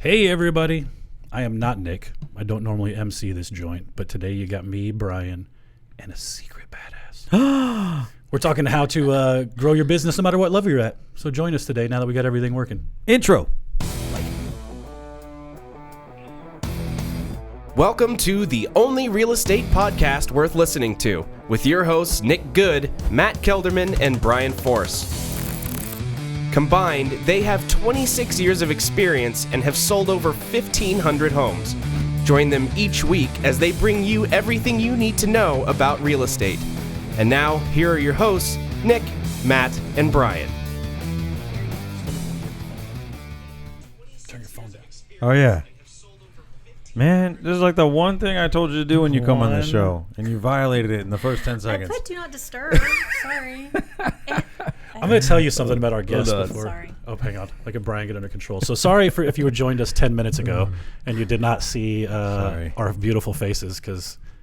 Hey everybody, I am not Nick. I don't normally MC this joint, but today you got me, Brian, and a secret badass. We're talking how to grow your business no matter what level you're at. So join us today now that we got everything working. Intro. Welcome to the only real estate podcast worth listening to, with your hosts Nick Good, Matt Kelderman, and Brian Force. Combined, they have 26 years of experience and have sold over 1,500 homes. Join them each week as they bring you everything you need to know about real estate. And now, here are your hosts, Nick, Matt, and Brian. Turn your phone down. Oh, yeah. Man, this is like the one thing I told you to do when you come on the show, and you violated it in the first 10 seconds. I put do not disturb. Sorry. I'm going to tell you something about our guest Hold on. before. Sorry. Oh, hang on. I can Brian get under control. So sorry if you were joined us 10 minutes ago and you did not see our beautiful faces,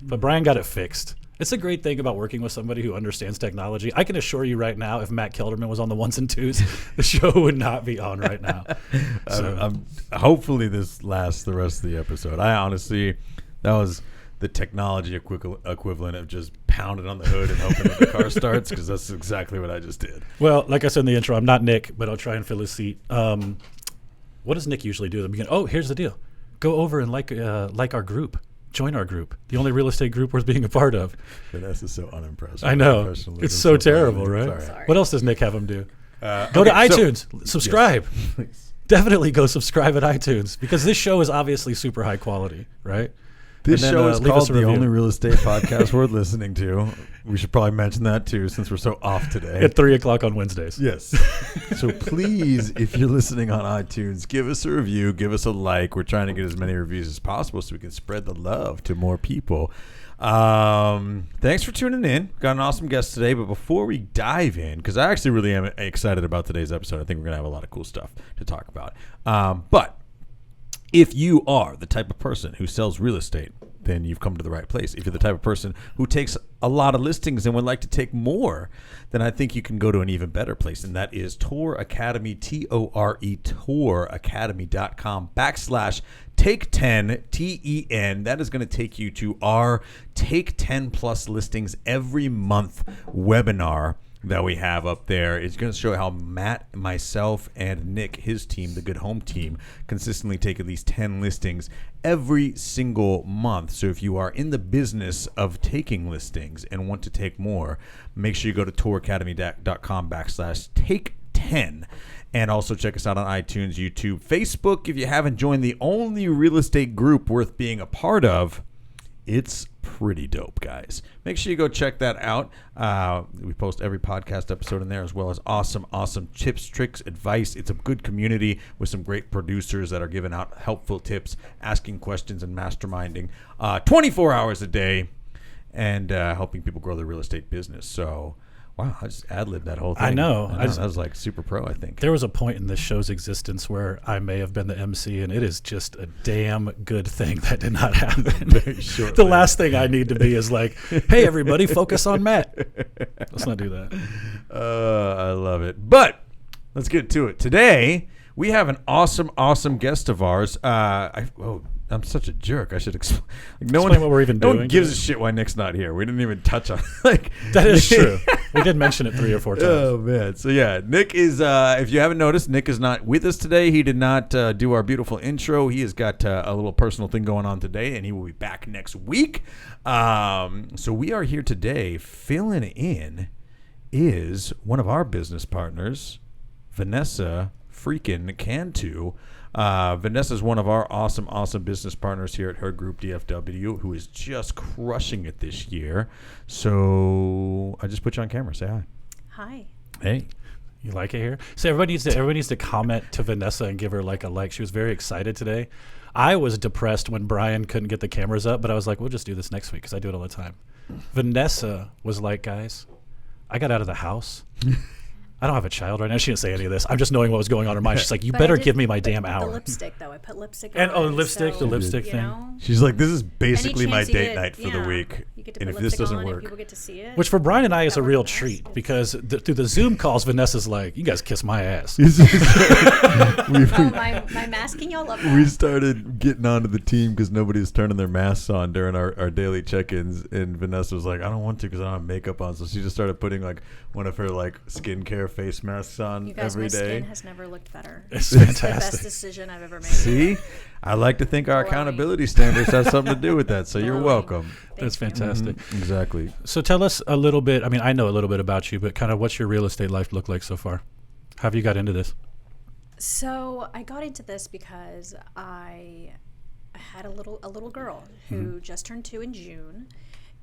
but Brian got it fixed. It's a great thing about working with somebody who understands technology. I can assure you right now, if Matt Kelderman was on the ones and twos, the show would not be on right now. So, Hopefully this lasts the rest of the episode. I honestly, that was the technology equivalent of just pounding on the hood and hoping that the car starts, because that's exactly what I just did. well, like I said in the intro, I'm not Nick, but I'll try and fill his seat. What does Nick usually do at the beginning? Oh, here's the deal. Go over and like our group. Join our group, the only real estate group worth being a part of. Vanessa's so unimpressed. I know. It's so terrible, right? Sorry. What else does Nick have him do? Go to iTunes. Subscribe. Please. Definitely go subscribe at iTunes, because this show is obviously super high quality, right? This And then, show is leave us called a The review. Only Real Estate Podcast Worth Listening To. We should probably mention that, too, since we're so off today. At 3 o'clock on Wednesdays. Yes. So please, if you're listening on iTunes, give us a review, give us a like. We're trying to get as many reviews as possible so we can spread the love to more people. Thanks for tuning in. Got an awesome guest today, but before we dive in, because I actually really am excited about today's episode. I think we're going to have a lot of cool stuff to talk about. But if you are the type of person who sells real estate, then you've come to the right place. If you're the type of person who takes a lot of listings and would like to take more, then I think you can go to an even better place, and that is Tour Academy, T-O-R-E, touracademy.com/take10, T-E-N. That is going to take you to our Take 10 Plus Listings Every Month webinar that we have up there. It's going to show how Matt, myself, and Nick, his team, the Good Home team, consistently take at least 10 listings every single month. So if you are in the business of taking listings and want to take more, make sure you go to touracademy.com/take10. And also check us out on iTunes, YouTube, Facebook. If you haven't joined the only real estate group worth being a part of, it's pretty dope, guys. Make sure you go check that out. We post every podcast episode in there, as well as awesome tips, tricks, advice. It's a good community with some great producers that are giving out helpful tips, asking questions, and masterminding 24 hours a day, and helping people grow their real estate business. So, wow, I just ad-libbed that whole thing. I know. That was like super pro, I think. There was a point in this show's existence where I may have been the MC, and it is just a damn good thing that did not happen. The last thing I need to be is like, hey, everybody, focus on Matt. Let's not do that. I love it. But let's get to it. Today, we have an awesome guest of ours. I'm such a jerk. I should explain. Explain what we're even no doing. one gives a shit why Nick's not here. We didn't even touch on That is true. We did mention it 3 or 4 times. Oh, man. So, yeah, Nick is, if you haven't noticed, Nick is not with us today. He did not do our beautiful intro. He has got a little personal thing going on today, and he will be back next week. So we are here today. Filling in is one of our business partners, Vanessa freaking Cantu. Vanessa is one of our awesome business partners here at her group, DFW, who is just crushing it this year. So I just put you on camera. Say hi. Hi. Hey. You like it here? So everybody needs to comment to Vanessa and give her like a like. She was very excited today. I was depressed when Brian couldn't get the cameras up, but I was like, we'll just do this next week because I do it all the time. Vanessa was like, guys, I got out of the house I don't have a child right now. She didn't say any of this. I'm just knowing what was going on in her mind. She's like, you But better I did- give me my but damn The hour. lipstick, though. I put lipstick And on. lipstick, the lipstick you thing. know, She's like, this is basically any my chance you date get- night for the yeah, we've You get to and put if this lipstick doesn't on, work, and people get to see it. Which for Brian and I is a That real worked nice. treat because through the Zoom calls, Vanessa's like, you guys kiss my ass. we, Oh, my masking y'all love that. we started getting onto the team because nobody was turning their masks on during our daily check-ins, and Vanessa was like, I don't want to because I don't have makeup on, so she just started putting like one of her like skincare face masks on You guys, every my day. skin has never looked better. It's It's the best fantastic. decision I've ever made. See, I like to think our Glowing. accountability standards have something to do with that, so you're Glowing. welcome. That's Thank you. fantastic. Exactly. So tell us a little bit. I mean, I know a little bit about you, but kind of what's your real estate life look like so far? How have you got into this? So I got into this because I had a little girl who just turned 2 in June,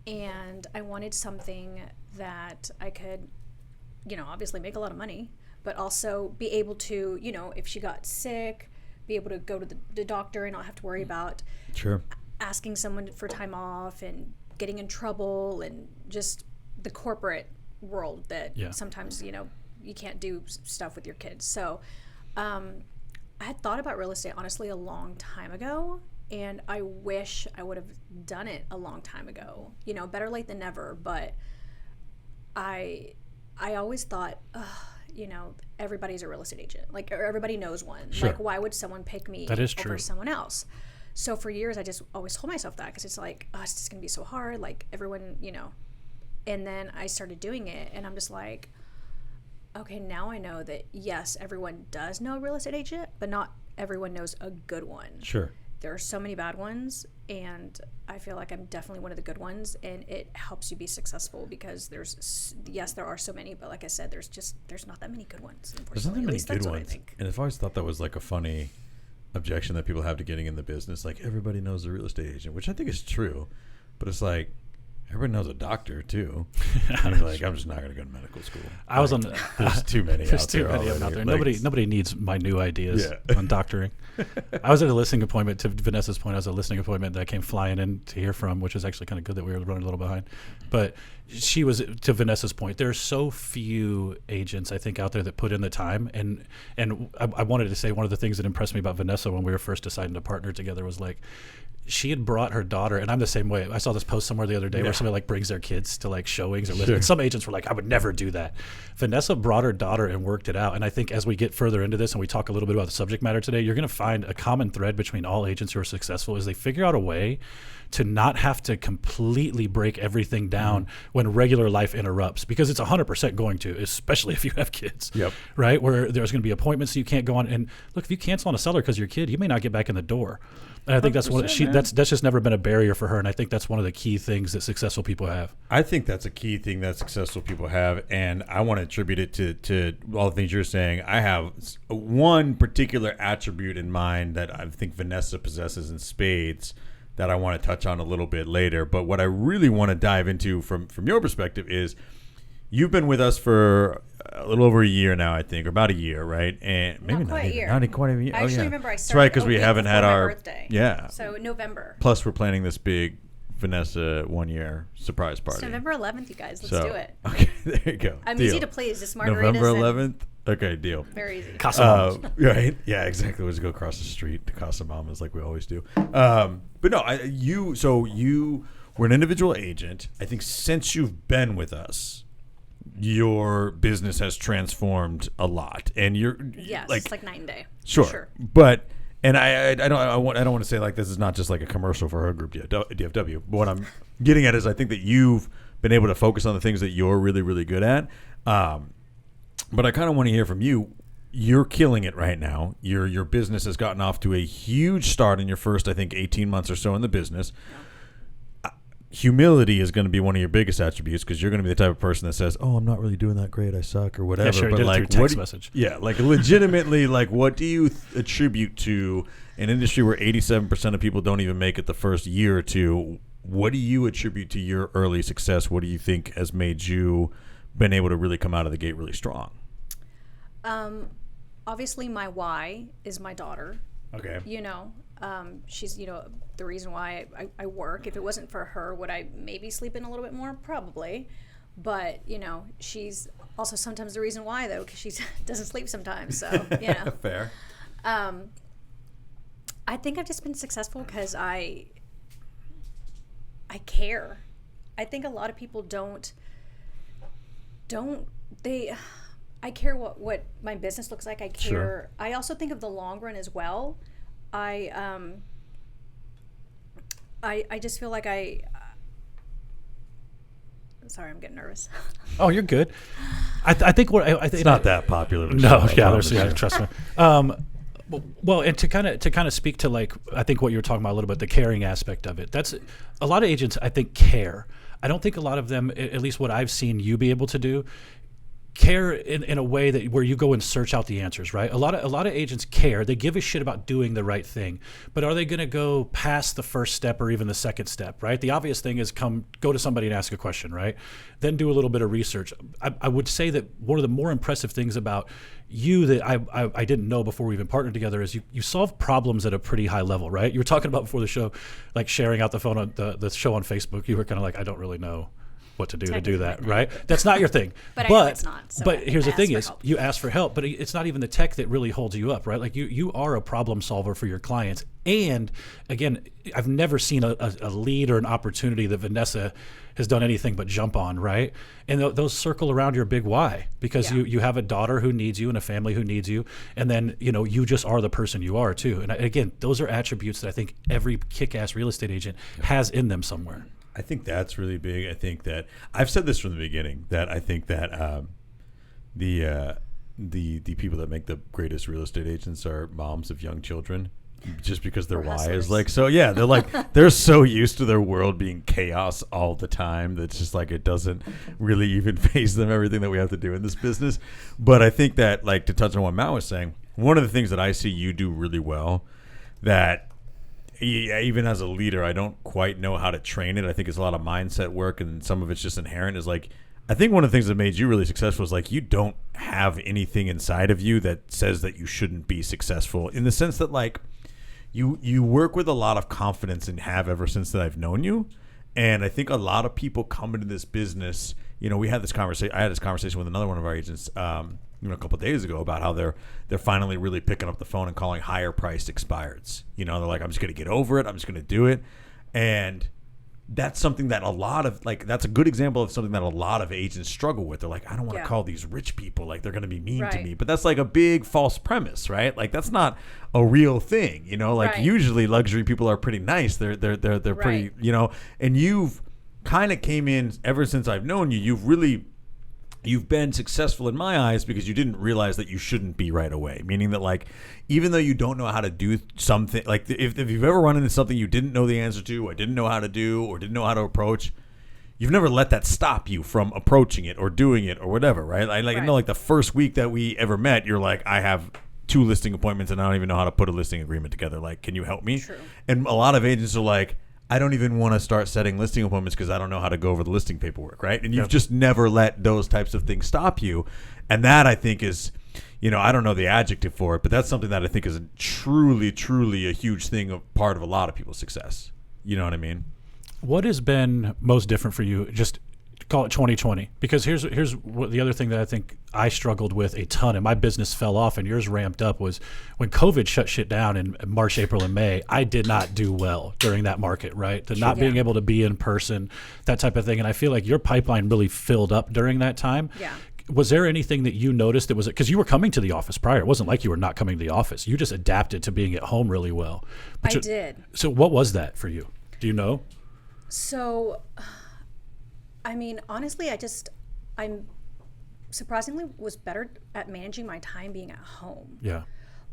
and I wanted something that I could, obviously make a lot of money, but also be able to, if she got sick, be able to go to the doctor and not have to worry about Sure. asking someone for time off and getting in trouble and just the corporate world that Yeah. sometimes you can't do stuff with your kids. So I had thought about real estate honestly a long time ago, and I wish I would have done it a long time ago. Better late than never, but I always thought, everybody's a real estate agent, or everybody knows one. Sure. Like, why would someone pick me That is over true. someone else? So for years, I just always told myself that because it's like, oh, it's just gonna be so hard. Like everyone, And then I started doing it, and I'm just like, okay, now I know that yes, everyone does know a real estate agent, but not everyone knows a good one. Sure. There are so many bad ones, and I feel like I'm definitely one of the good ones, and it helps you be successful because there are so many, but like I said, there's not that many good ones. There's not that Unfortunately, at many least good that's what I ones. think. And I've always thought that was like a funny objection that people have to getting in the business. Like, everybody knows a real estate agent, which I think is true. But it's like, everybody knows a doctor, too. And you're like, I'm just not going to go to medical school. I was on. There's too many There's out too there many of them out already. there. Like, Nobody needs my new ideas Yeah. on doctoring. I was at a listening appointment. To Vanessa's point, I was at a listening appointment that I came flying in to hear from, which is actually kind of good that we were running a little behind. But she was, to Vanessa's point, there's so few agents I think out there that put in the time. And I wanted to say one of the things that impressed me about Vanessa when we were first deciding to partner together was like, she had brought her daughter, and I'm the same way. I saw this post somewhere the other day where somebody like brings their kids to like showings or listings. And some agents were like, I would never do that. Vanessa brought her daughter and worked it out. And I think as we get further into this and we talk a little bit about the subject matter today, you're going to find a common thread between all agents who are successful is they figure out a way to not have to completely break everything down when regular life interrupts, because it's 100% going to, especially if you have kids. Yep. Right? Where there's going to be appointments you can't go on. And look, if you cancel on a seller because you're a kid, you may not get back in the door. And I think that's that's just never been a barrier for her. And I think that's one of the key things that successful people have. I think that's a key thing that successful people have, and I want to attribute it to all the things you're saying. I have one particular attribute in mind that I think Vanessa possesses in spades that I want to touch on a little bit later. But what I really want to dive into from your perspective is you've been with us for a little over a year now, I think, or about a year, right? And maybe Not quite a year. Not quite a year. I actually yeah. remember I That's started right, because a we week haven't had before my our birthday. yeah. So November. Plus, we're planning this big Vanessa 1 year surprise party. It's November 11th, you guys. Let's So, do it. Okay, there you go. I'm Deal. easy to please. Just margaritas. November and 11th. Okay, deal. Very easy. Right? Yeah, exactly. We'll just go across the street to Casa Mamas like we always do. But no, you were an individual agent. I think since you've been with us, your business has transformed a lot, and you're Yes, like, it's like night and day. sure. But and I don't want to say like this is not just like a commercial for our group DFW. But what I'm getting at is I think that you've been able to focus on the things that you're really, really good at. But I kind of want to hear from you. You're killing it right now. Your business has gotten off to a huge start in your first, I think, 18 months or so in the business. Humility is going to be one of your biggest attributes because you're going to be the type of person that says, "Oh, I'm not really doing that great. I suck," or whatever. Yeah, sure. But Did it like, through what text message. Yeah, like legitimately, like, what do you attribute to an industry where 87% of people don't even make it the first year or two? What do you attribute to your early success? What do you think has made you been able to really come out of the gate really strong? Obviously, my why is my daughter. Okay. She's, the reason why I work. If it wasn't for her, would I maybe sleep in a little bit more? Probably. But, she's also sometimes the reason why, though, because she doesn't sleep sometimes. So, Fair. I think I've just been successful because I care. I think a lot of people don't I care what my business looks like. I care. Sure. I also think of the long run as well. I just feel like sorry, I'm getting nervous. Oh, you're good. I think It's not that popular. No, trust me. Well, and to kind of speak to, like, I think what you were talking about a little bit, the caring aspect of it. That's a lot of agents, I think, care. I don't think a lot of them, at least what I've seen you be able to do, care in a way that where you go and search out the answers, right? A lot of agents care. They give a shit about doing the right thing, but are they going to go past the first step or even the second step, right? The obvious thing is go to somebody and ask a question, right? Then do a little bit of research. I would say that one of the more impressive things about you that I didn't know before we even partnered together is you solve problems at a pretty high level, right? You were talking about before the show, like sharing out the phone on the show on Facebook. You were kind of like, I don't really know what to do that, right? That's not your thing. But I know it's not. So but here's the thing is, help. you ask for help, but it's not even the tech that really holds you up, right? Like you are a problem solver for your clients. And again, I've never seen a lead or an opportunity that Vanessa has done anything but jump on, right? And those circle around your big why, because you have a daughter who needs you and a family who needs you. And then, you just are the person you are too. And again, those are attributes that I think every kick-ass real estate agent has in them somewhere. I think that's really big. I think that I've said this from the beginning, that I think that the people that make the greatest real estate agents are moms of young children, just because their why is like, so yeah, they're like, they're so used to their world being chaos all the time that's just like, it doesn't really even faze them, everything that we have to do in this business. But I think that, like, to touch on what Matt was saying, one of the things that I see you do really well, that even as a leader, I don't quite know how to train it. I think it's a lot of mindset work, and some of it's just inherent. Is like, I think one of the things that made you really successful is like, you don't have anything inside of you that says that you shouldn't be successful, in the sense that, like, you work with a lot of confidence, and have ever since that I've known you. And I think a lot of people come into this business. We had this conversation. I had this conversation with another one of our agents a couple of days ago about how they're finally really picking up the phone and calling higher priced expireds. They're like, I'm just going to get over it. I'm just going to do it. And that's something that that's a good example of something that a lot of agents struggle with. They're like, I don't want to call these rich people, like, they're going to be mean to me. But that's like a big false premise, right? Like, that's not a real thing. Usually luxury people are pretty nice. They're pretty, and you've kind of came in, ever since I've known you, you've been successful in my eyes because you didn't realize that you shouldn't be right away. Meaning that, like, even though you don't know how to do something, like if you've ever run into something you didn't know the answer to, or didn't know how to do, or didn't know how to approach, you've never let that stop you from approaching it or doing it or whatever, right? I know, like, the first week that we ever met, you're like, I have 2 listing appointments and I don't even know how to put a listing agreement together. Like, can you help me? True. And a lot of agents are like, I don't even want to start setting listing appointments because I don't know how to go over the listing paperwork, right? And you've just never let those types of things stop you. And that, I think, is, I don't know the adjective for it, but that's something that I think is a truly, truly a huge thing, part of a lot of people's success. You know what I mean? What has been most different for you? Just call it 2020, because here's what the other thing that I think I struggled with a ton, and my business fell off and yours ramped up, was when COVID shut shit down in March, April, and May. I did not do well during that market, right? Not being able to be in person, that type of thing. And I feel like your pipeline really filled up during that time. Yeah. Was there anything that you noticed that was, because you were coming to the office prior? It wasn't like you were not coming to the office. You just adapted to being at home really well. I did. So what was that for you? Do you know? So, I mean, honestly, I'm surprisingly was better at managing my time being at home. Yeah.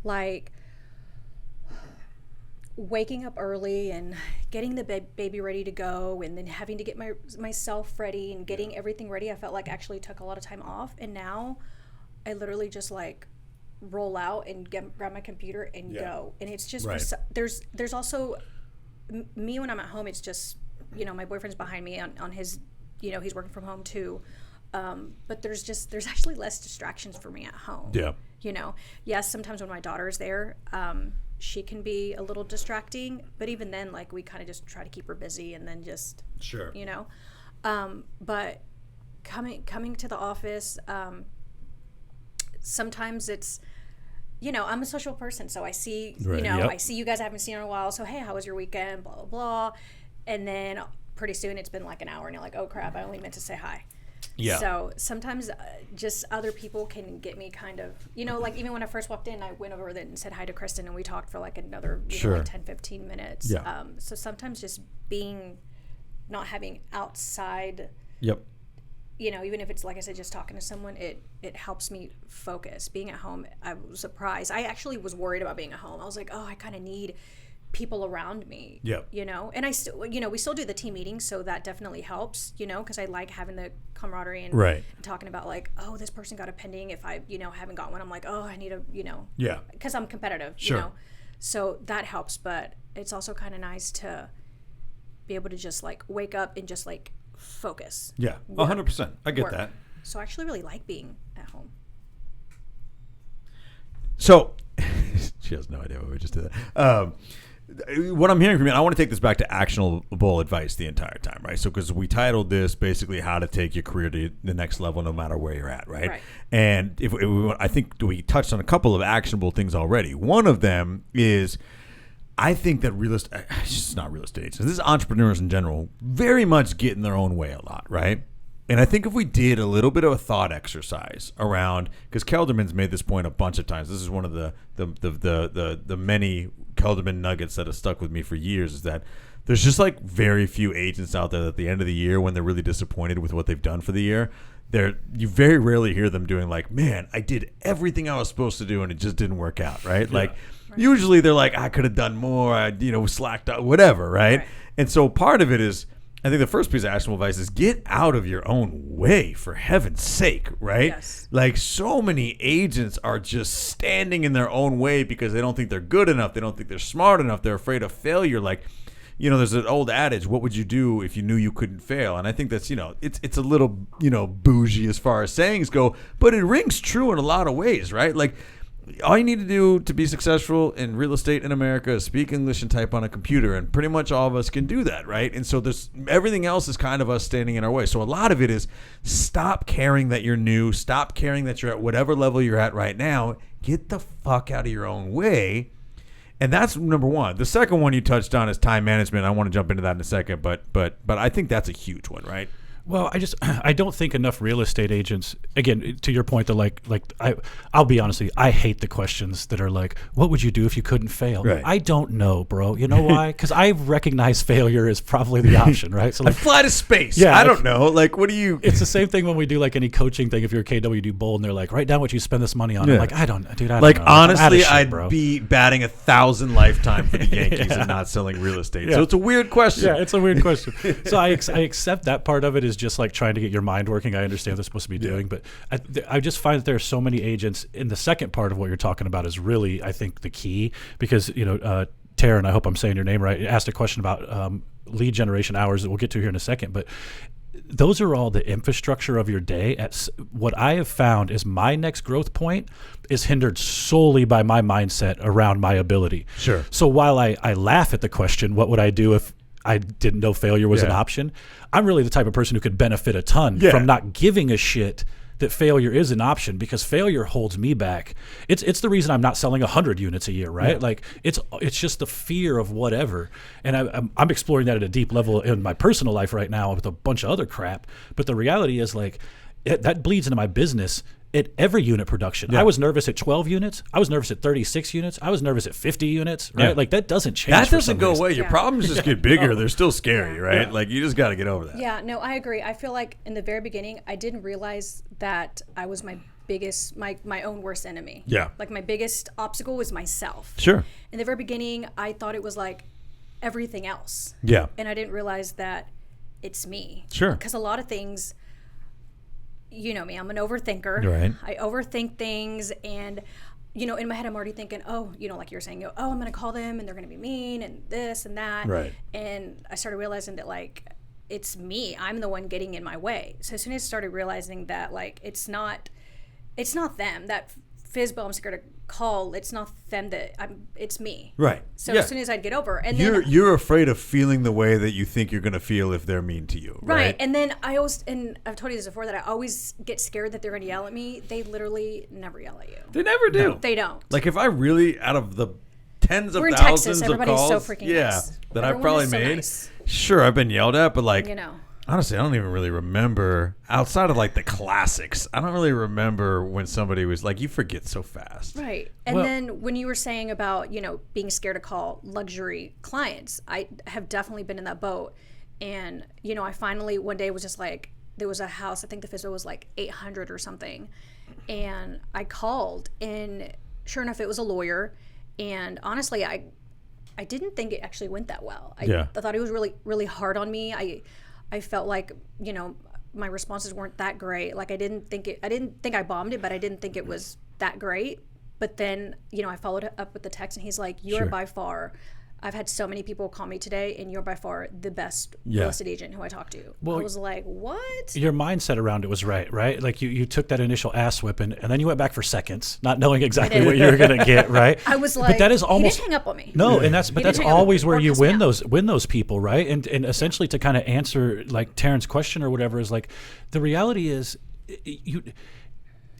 Like, waking up early and getting the baby ready to go, and then having to get myself ready and getting everything ready, I felt like actually took a lot of time off. And now I literally just, like, roll out and grab my computer and go. And it's just, there's also me when I'm at home. It's just, my boyfriend's behind me on his, he's working from home too. But there's actually less distractions for me at home. Yeah. Yes, sometimes when my daughter's there, she can be a little distracting, but even then, like, we kind of just try to keep her busy and then just, sure. But coming to the office, sometimes it's, I'm a social person, so I see, I see you guys I haven't seen in a while, so hey, how was your weekend, blah, blah, blah. And then pretty soon it's been like an hour and you're like, oh crap, I only meant to say hi. Yeah. So sometimes just other people can get me kind of, like even when I first walked in, I went over there and said hi to Kristen, and we talked for like another like 10, 15 minutes. Yeah. So sometimes just not having outside, yep. Even if it's, like I said, just talking to someone, it helps me focus. Being at home, I was surprised. I actually was worried about being at home. I was like, oh, I kind of need people around me. Yep. And I still, we still do the team meetings, so that definitely helps, because I like having the camaraderie and, right. and talking about like, oh, this person got a pending. If I, haven't got one, I'm like, oh, I need a, yeah, because I'm competitive, sure. So that helps, but it's also kind of nice to be able to just like wake up and just like focus. Yeah, 100%. I get that. So I actually really like being at home. So she has no idea what we just did. What I'm hearing from you, and I want to take this back to actionable advice the entire time, right? So because we titled this basically how to take your career to the next level no matter where you're at, right? And I think we touched on a couple of actionable things already. One of them is, I think that it's just not real estate agents, this is entrepreneurs in general, very much get in their own way a lot, right? And I think if we did a little bit of a thought exercise around, because Kelderman's made this point a bunch of times. This is one of the many Kelderman nuggets that have stuck with me for years, is that there's just like very few agents out there that at the end of the year, when they're really disappointed with what they've done for the year, you very rarely hear them doing like, man, I did everything I was supposed to do and it just didn't work out, right? Yeah. Like usually they're like, I could have done more, I slacked out, whatever, right? And so part of it is, I think the first piece of actionable advice is get out of your own way, for heaven's sake, right? Yes. Like so many agents are just standing in their own way because they don't think they're good enough. They don't think they're smart enough. They're afraid of failure. Like, there's an old adage, what would you do if you knew you couldn't fail? And I think that's, it's a little, bougie as far as sayings go, but it rings true in a lot of ways, right? Like, all you need to do to be successful in real estate in America is speak English and type on a computer, and pretty much all of us can do that, right? And so everything else is kind of us standing in our way. So a lot of it is stop caring that you're new, stop caring that you're at whatever level you're at right now. Get the fuck out of your own way. And that's number one. The second one you touched on is time management. I want to jump into that in a second, but I think that's a huge one, right? Well, I don't think enough real estate agents, again, to your point, that I'll be honest with you, I hate the questions that are like, what would you do if you couldn't fail? Right. I don't know, bro. You know why? Because I recognize failure as probably the option, right? So I fly to space. Yeah, I don't know. Like, what do you? It's the same thing when we do like any coaching thing. If you're a KW, you do bold, and they're like, write down what you spend this money on. Yeah. I'm like, I don't know. Like, honestly, I'd be batting 1,000 lifetime for the Yankees and not selling real estate. Yeah. So it's a weird question. Yeah, it's a weird question. So I accept that part of it is just like trying to get your mind working. I understand what they're supposed to be doing, but I just find that there are so many agents. In the second part of what you're talking about is really, I think, the key, because Tara, and I hope I'm saying your name right, asked a question about lead generation hours that we'll get to here in a second, but those are all the infrastructure of your day. What I have found is my next growth point is hindered solely by my mindset around my ability. Sure. So while I laugh at the question, what would I do if I didn't know failure was an option, I'm really the type of person who could benefit a ton from not giving a shit that failure is an option, because failure holds me back. It's the reason I'm not selling 100 units a year, right? Yeah. Like it's just the fear of whatever. And I'm exploring that at a deep level in my personal life right now with a bunch of other crap. But the reality is like that bleeds into my business at every unit production. Yeah. I was nervous at 12 units. I was nervous at 36 units. I was nervous at 50 units, right? Yeah. Like that doesn't change. That doesn't go away. Your problems just get bigger. They're still scary, right? Yeah. Like you just got to get over that. Yeah, no, I agree. I feel like in the very beginning, I didn't realize that I was my biggest, my own worst enemy. Yeah. Like my biggest obstacle was myself. Sure. In the very beginning, I thought it was like everything else. Yeah. And I didn't realize that it's me. Sure. Because a lot of things, you know me, I'm an overthinker. Right. I overthink things, and in my head I'm already thinking, oh, like you're saying, I'm going to call them and they're going to be mean and this and that. Right. And I started realizing that like it's me. I'm the one getting in my way. So as soon as I started realizing that like it's not them, that Fizbo, I'm scared to call. It's not them it's me. Right. So Yeah. as soon as I'd get over, and you're afraid of feeling the way that you think you're going to feel if they're mean to you. Right. And then I've told you this before, that I always get scared that they're going to yell at me. They literally never yell at you. They never do. They don't. Like if I really, out of the tens of We're in thousands Texas. of Everybody's calls, so freaking nice. that Everyone I've probably is so made. nice. Sure, I've been yelled at, but like, honestly, I don't even really remember, outside of like the classics, I don't really remember when somebody was like, you forget so fast. Right. And then when you were saying about, being scared to call luxury clients, I have definitely been in that boat. And, I finally one day was just like, there was a house, I think the FISBO was like 800 or something. And I called, and sure enough, it was a lawyer. And honestly, I didn't think it actually went that well. I thought it was really, really hard on me. I felt like, my responses weren't that great. Like I didn't think I bombed it, but I didn't think it was that great. But then, I followed up with the text, and he's like, you're by far, I've had so many people call me today, and you're by far the best real estate agent who I talked to. Well, I was like, what? Your mindset around it was right? Like you took that initial ass whipping, and then you went back for seconds, not knowing exactly what you were going to get, right? I was like, but that is almost, he didn't hang up on me. No, and that's always where you win those those people, right? And essentially to kind of answer like Taryn's question or whatever is like, the reality is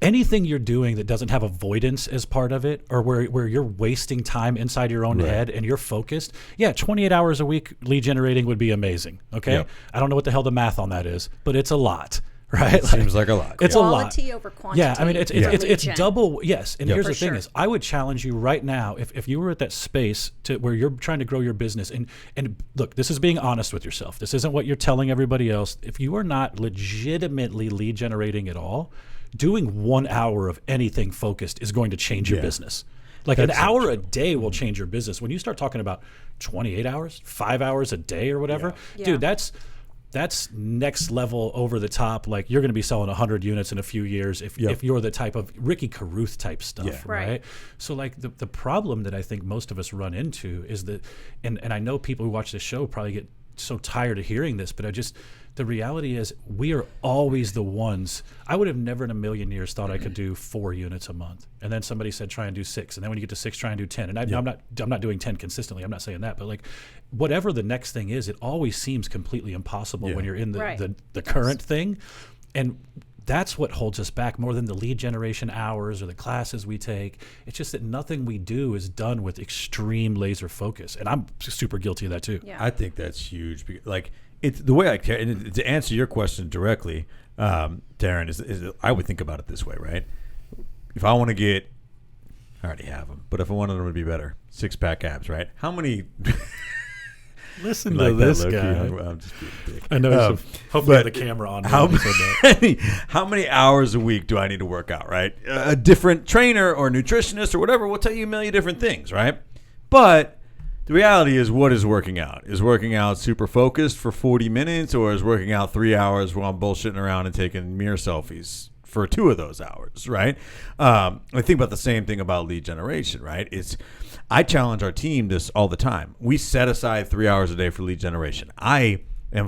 anything you're doing that doesn't have avoidance as part of it, or where you're wasting time inside your own head and you're focused, 28 hours a week lead generating would be amazing. Okay. Yep. I don't know what the hell the math on that is, but it's a lot. Right? It seems like a lot. It's a lot. Quality over quantity. Yeah, I mean, it's double. Yes, and here's the thing: sure. is I would challenge you right now, if you were at that space where you're trying to grow your business, and look, this is being honest with yourself. This isn't what you're telling everybody else. If you are not legitimately lead generating at all, doing 1 hour of anything focused is going to change your business. Like an hour a day will change your business. When you start talking about 28 hours, 5 hours a day or whatever, dude, that's next level over the top. Like you're going to be selling 100 units in a few years if you're the type of Ricky Carruth type stuff, right? So like the problem that I think most of us run into is that, and I know people who watch this show probably get so tired of hearing this, but the reality is we are always the ones. I would have never in a million years thought I could do 4 units a month. And then somebody said, try and do 6. And then when you get to 6, try and do 10. And I'm not doing 10 consistently. I'm not saying that, but like whatever the next thing is, it always seems completely impossible when you're in the current thing. And that's what holds us back more than the lead generation hours or the classes we take. It's just that nothing we do is done with extreme laser focus. And I'm super guilty of that too. Yeah. I think that's huge. Like, it's the way and to answer your question directly, Darren, is I would think about it this way, right? If I want to get, I already have them, but if I wanted them to be better, 6-pack abs, right? How many? Listen to this guy. I'm just being a dick. I know. Hopefully, the camera on. How many hours a week do I need to work out? Right? A different trainer or nutritionist or whatever will tell you a million different things, right? But the reality is, what is working out? Is working out super focused for 40 minutes, or is working out 3 hours while I'm bullshitting around and taking mirror selfies for 2 of those hours, right? I think about the same thing about lead generation, right? I challenge our team this all the time. We set aside 3 hours a day for lead generation. I am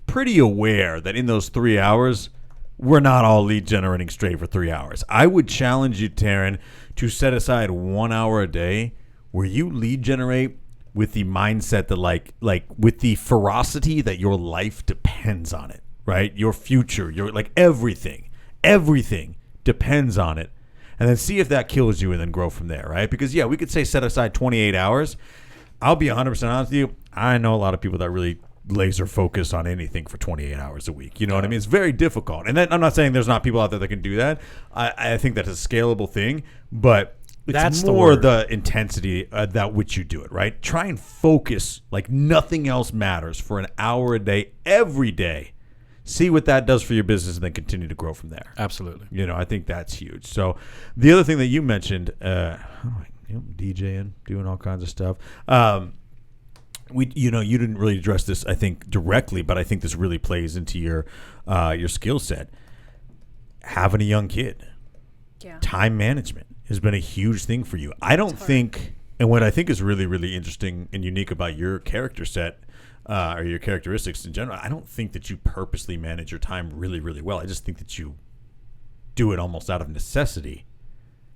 pretty aware that in those 3 hours, we're not all lead generating straight for 3 hours. I would challenge you, Taryn, to set aside 1 hour a day where you lead generate with the mindset that like with the ferocity that your life depends on it, right? Your future, your like everything depends on it. And then see if that kills you and then grow from there, right? Because we could say set aside 28 hours. I'll be 100% honest with you. I know a lot of people that really laser focus on anything for 28 hours a week. You know what I mean? It's very difficult. And then I'm not saying there's not people out there that can do that. I think that's a scalable thing, but it's more the intensity that which you do it, right? Try and focus like nothing else matters for an hour a day, every day. See what that does for your business and then continue to grow from there. Absolutely. I think that's huge. So the other thing that you mentioned, DJing, doing all kinds of stuff. You didn't really address this, I think, directly, but I think this really plays into your skill set. Having a young kid, time management has been a huge thing for you. I don't think, and what I think is really, really interesting and unique about your character set or your characteristics in general, I don't think that you purposely manage your time really, really well. I just think that you do it almost out of necessity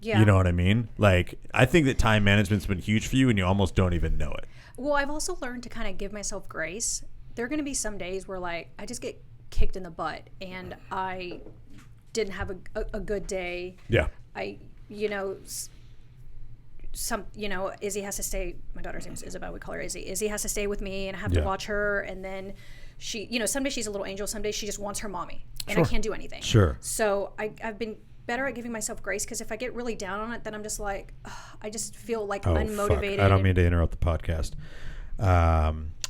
You know what I mean? Like, I think that time management's been huge for you, and you almost don't even know it. Well, I've also learned to kind of give myself grace. There are going to be some days where, like, I just get kicked in the butt, and I didn't have a good day. Yeah. Izzy has to stay. My daughter's name is Isabel. We call her Izzy. Izzy has to stay with me, and I have to watch her. And then she, some days she's a little angel. Some days she just wants her mommy, and I can't do anything. Sure. So I've been better at giving myself grace, because if I get really down on it, then I'm just like, I just feel like unmotivated. Fuck. I don't mean to interrupt the podcast.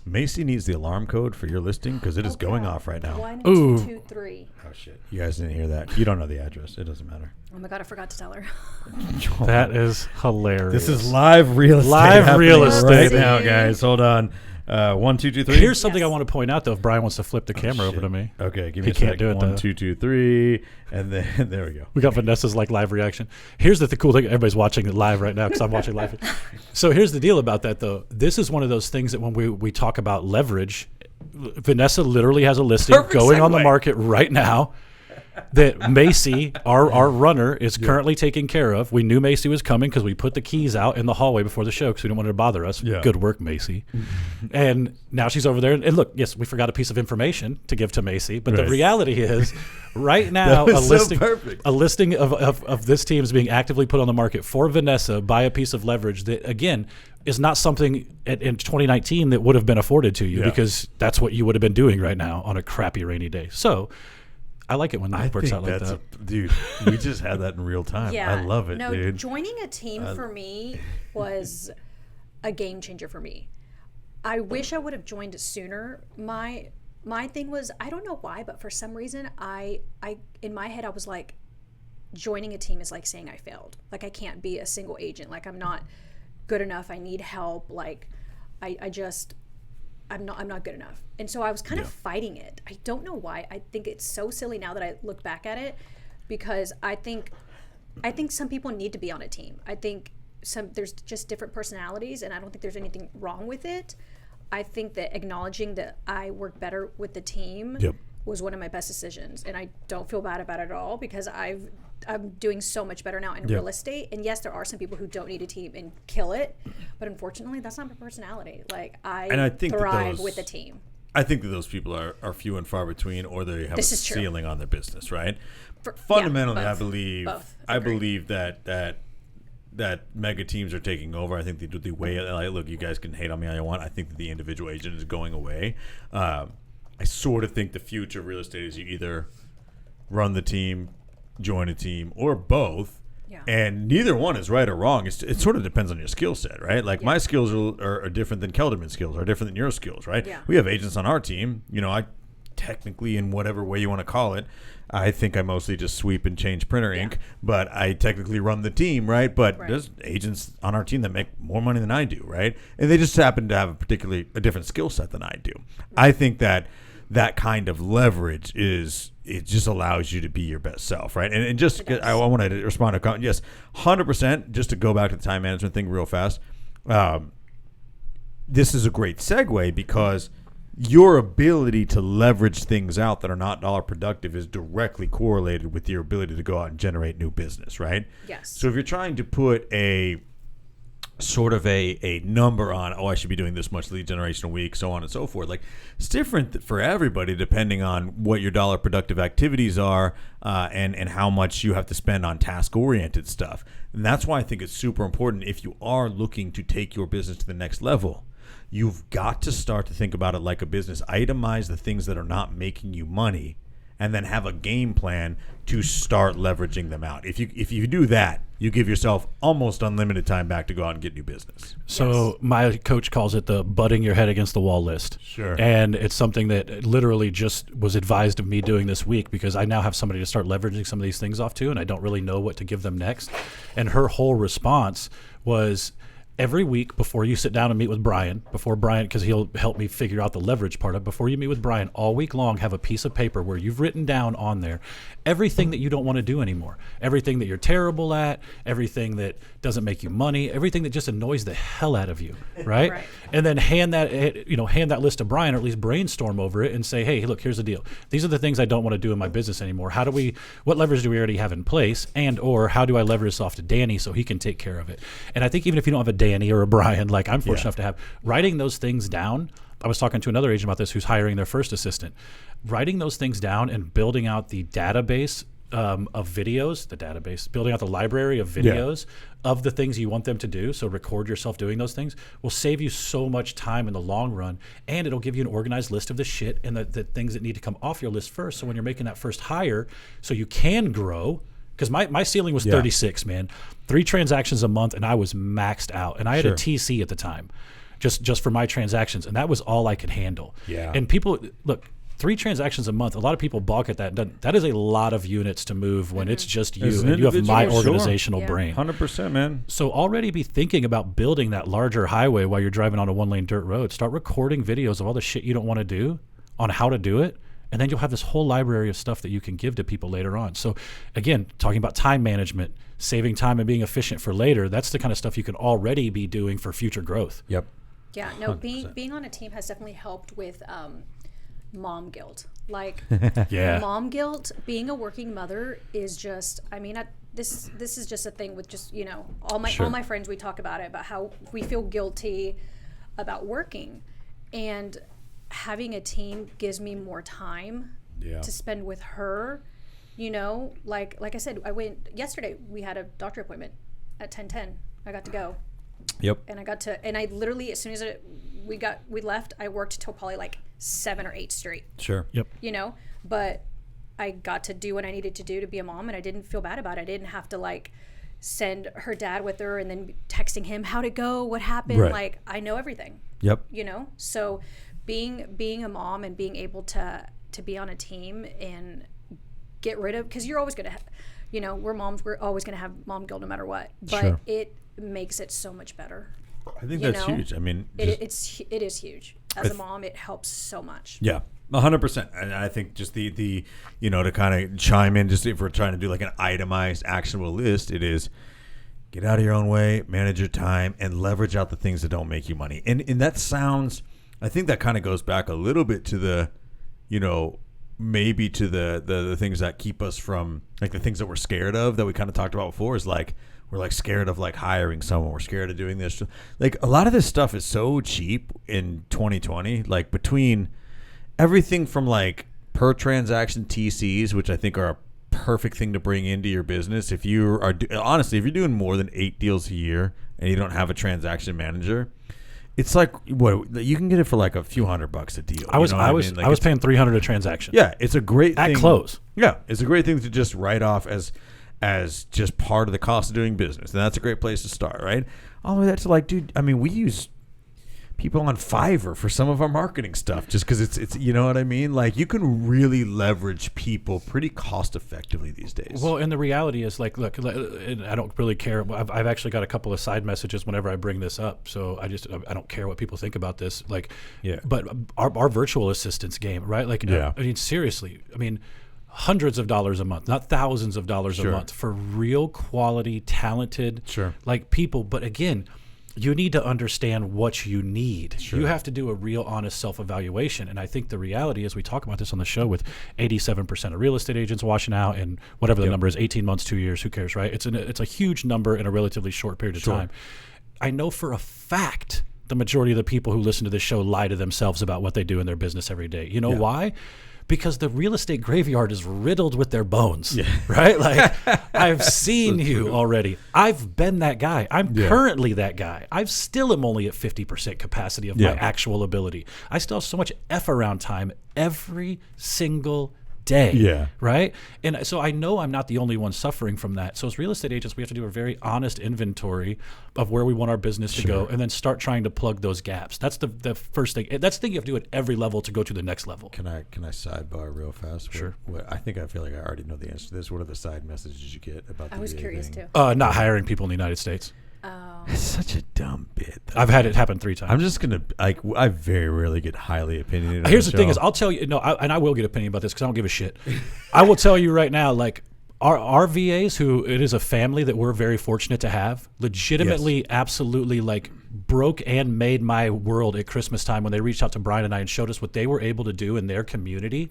Macy needs the alarm code for your listing, because it is going off right now. 1, 2, 2, 3. Oh shit! You guys didn't hear that. You don't know the address. It doesn't matter. Oh my God, I forgot to tell her. That is hilarious. This is live real estate. Live real estate right now, guys. Hold on. 1, 2, 2, 3. Here's something I want to point out, though. If Brian wants to flip the camera over to me. Okay, give me He a second. can't do it, 1, though. 2, 2, 3, and then there we go. We got Vanessa's live reaction. Here's the cool thing. Everybody's watching it live right now because I'm watching live. So here's the deal about that, though. This is one of those things that when we talk about leverage, Vanessa literally has a listing going on the market right now that Macy, our runner, is currently taking care of. We knew Macy was coming because we put the keys out in the hallway before the show because we didn't want her to bother us. Yeah. Good work, Macy. And now she's over there. And look, yes, we forgot a piece of information to give to Macy, but the reality is right now a listing of this team is being actively put on the market for Vanessa by a piece of leverage that, again, is not something in 2019 that would have been afforded to you because that's what you would have been doing right now on a crappy rainy day. So I like it when that works out like that. Dude, we just had that in real time. Yeah. I love it, dude. Joining a team for me was a game changer for me. I wish I would have joined it sooner. My thing was, I don't know why, but for some reason, I in my head I was like, joining a team is like saying I failed. Like, I can't be a single agent. Like, I'm not good enough. I need help. Like, I'm not good enough. And so I was kind of fighting it. I don't know why. I think it's so silly now that I look back at it, because I think some people need to be on a team. I think there's just different personalities, and I don't think there's anything wrong with it. I think that acknowledging that I work better with the team was one of my best decisions, and I don't feel bad about it at all, because I'm doing so much better now in real estate. And yes, there are some people who don't need a team and kill it, but unfortunately, that's not my personality. Like, I thrive with a team. I think that those people are few and far between, or they have a ceiling on their business, right? Fundamentally, I believe that mega teams are taking over. I think the way, like, look, you guys can hate on me all you want. I think that the individual agent is going away. I sort of think the future of real estate is you either run the team, join a team, or both. Yeah. And neither one is right or wrong. It sort of depends on your skill set, right? Like, my skills are different than Kelderman's skills, are different than your skills, right? Yeah. We have agents on our team. I technically, in whatever way you want to call it, I think I mostly just sweep and change printer ink, but I technically run the team, right? But there's agents on our team that make more money than I do, right? And they just happen to have a different skill set than I do. I think that kind of leverage it just allows you to be your best self, right? And just, I wanted to respond to a comment. Yes, 100%, just to go back to the time management thing real fast. This is a great segue, because your ability to leverage things out that are not dollar productive is directly correlated with your ability to go out and generate new business, right? Yes. So if you're trying to put a sort of a number on, I should be doing this much lead generation a week, so on and so forth. Like, it's different for everybody depending on what your dollar productive activities are, and how much you have to spend on task-oriented stuff. And that's why I think it's super important, if you are looking to take your business to the next level, you've got to start to think about it like a business. Itemize the things that are not making you money, and then have a game plan to start leveraging them out. If you do that, you give yourself almost unlimited time back to go out and get new business. So my coach calls it the butting your head against the wall list. Sure. And it's something that literally just was advised of me doing this week, because I now have somebody to start leveraging some of these things off to, and I don't really know what to give them next. And her whole response was, every week before you sit down and meet with Brian, because he'll help me figure out the leverage part of it, before you meet with Brian, all week long, have a piece of paper where you've written down on there everything that you don't want to do anymore, everything that you're terrible at, everything that doesn't make you money, everything that just annoys the hell out of you, right? And then hand that list to Brian, or at least brainstorm over it and say, hey, look, here's the deal. These are the things I don't want to do in my business anymore. What leverage do we already have in place, and or how do I leverage this off to Danny so he can take care of it? And I think even if you don't have a Danny or a Brian, like I'm fortunate enough to have, writing those things down. I was talking to another agent about this who's hiring their first assistant. Writing those things down and building out the database of videos, building out the library of videos of the things you want them to do. So record yourself doing those things will save you so much time in the long run. And it'll give you an organized list of the shit and the things that need to come off your list first. So when you're making that first hire, so you can grow. Because my ceiling was 36, man. 3 transactions a month, and I was maxed out. And I had a TC at the time, just for my transactions, and that was all I could handle. Yeah. And people, look, 3 transactions a month, a lot of people balk at that. That is a lot of units to move when it's just you, and you have my organizational brain. 100%, man. So already be thinking about building that larger highway while you're driving on a 1-lane dirt road. Start recording videos of all the shit you don't want to do on how to do it. And then you'll have this whole library of stuff that you can give to people later on. So again, talking about time management, saving time and being efficient for later, that's the kind of stuff you can already be doing for future growth. Yep. Yeah, no, being on a team has definitely helped with mom guilt. Like mom guilt, being a working mother is just, this is just a thing with just, all my friends, we talk about it, about how we feel guilty about working. And having a team gives me more time to spend with her. Like I said, I went yesterday. We had a doctor appointment at 10:10. I got to go. Yep. And I literally, as soon as we left, I worked till probably like 7 or 8 straight. Sure. Yep. But I got to do what I needed to do to be a mom, and I didn't feel bad about it. I didn't have to like send her dad with her and then texting him, how'd it go? What happened? Right. Like, I know everything. Yep. So being a mom and being able to be on a team and get rid of, because you're always going to we're moms, we're always going to have mom guilt no matter what, but it makes it so much better. I think that's huge. I mean, it is huge. As a mom, it helps so much. Yeah, 100%. And I think just the to kind of chime in, just if we're trying to do like an itemized actionable list, it is get out of your own way, manage your time, and leverage out the things that don't make you money. And that sounds, I think that kind of goes back a little bit to the, maybe to the things that keep us from, like the things that we're scared of that we kind of talked about before, is like, we're like scared of like hiring someone. We're scared of doing this. Like a lot of this stuff is so cheap in 2020, like between everything from like per transaction TCs, which I think are a perfect thing to bring into your business. If you are, honestly, if you're doing more than 8 deals a year and you don't have a transaction manager, it's like what you can get it for like a few $100 a deal. I was paying $300 a transaction. Yeah, it's a great thing. At close. Yeah, it's a great thing to just write off as just part of the cost of doing business, and that's a great place to start, right? All the way that's like, dude. I mean, we use people on Fiverr for some of our marketing stuff, just because it's you know what I mean. Like you can really leverage people pretty cost effectively these days. Well, and the reality is, like, look, I don't really care. I've actually got a couple of side messages whenever I bring this up, so I don't care what people think about this. Like, but our virtual assistants game, right? Like, I mean, seriously, I mean, hundreds of dollars a month, not thousands of dollars a month for real quality, talented, like people. But again, you need to understand what you need. You have to do a real honest self-evaluation. And I think the reality is, we talk about this on the show, with 87% of real estate agents washing out, and whatever the number is, 18 months, 2 years, who cares, right? It's a huge number in a relatively short period of time. I know for a fact the majority of the people who listen to this show lie to themselves about what they do in their business every day. You know why? Because the real estate graveyard is riddled with their bones, right? Like, I've seen you already. I've been that guy. I'm currently that guy. I still am only at 50% capacity of my actual ability. I still have so much F around time every single day, right? And so I know I'm not the only one suffering from that. So as real estate agents, we have to do a very honest inventory of where we want our business to go, and then start trying to plug those gaps. That's the first thing. That's the thing you have to do at every level to go to the next level. Can I sidebar real fast? Sure. I feel like I already know the answer to this. What are the side messages you get about the I was curious thing? too. Not hiring people in the United States. It's such a dumb bit, though. I've had it happen 3 times. I'm just gonna I very rarely get highly opinionated. Here's the thing: is I'll tell you, and I will get opinion about this because I don't give a shit. I will tell you right now, like our VAs, who it is a family that we're very fortunate to have, legitimately, absolutely, like broke and made my world at Christmas time when they reached out to Brian and I and showed us what they were able to do in their community